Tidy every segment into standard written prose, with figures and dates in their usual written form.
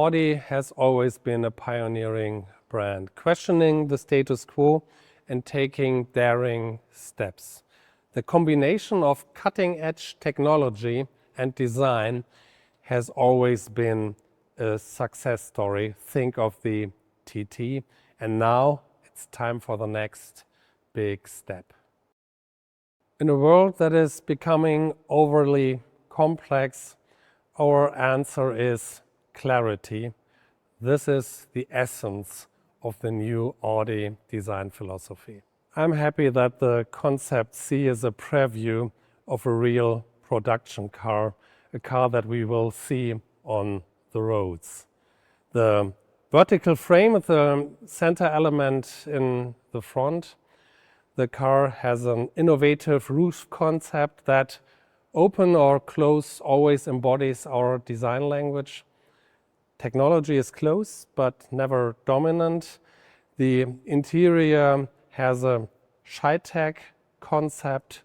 Audi has always been a pioneering brand, questioning the status quo and taking daring steps. The combination of cutting-edge technology and design has always been a success story. Think of the TT, and now it's time for the next big step. In a world that is becoming overly complex, our answer is clarity. This is the essence of the new Audi design philosophy. I'm happy that the Concept C is a preview of a real production car, a car that we will see on the roads. The vertical frame is the center element in the front. The car has an innovative roof concept that open or close always embodies our design language. Technology is close but never dominant. The interior has a high-tech concept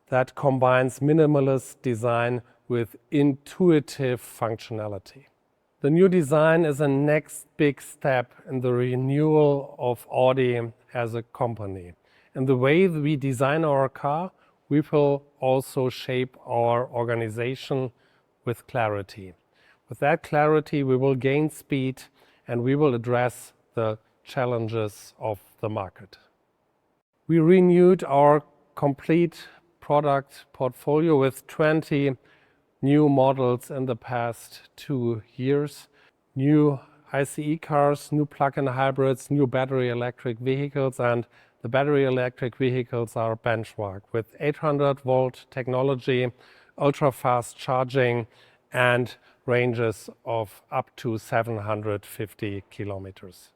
that combines minimalist design with intuitive functionality. The new design is a next big step in the renewal of Audi as a company. In the way we design our car, we will also shape our organization with clarity. With that clarity, we will gain speed and we will address the challenges of the market. We renewed our complete product portfolio with 20 new models in the past 2 years. New ICE cars, new plug-in hybrids, new battery electric vehicles, and the battery electric vehicles are benchmark with 800-volt technology, ultra-fast charging, and ranges of up to 750 kilometers.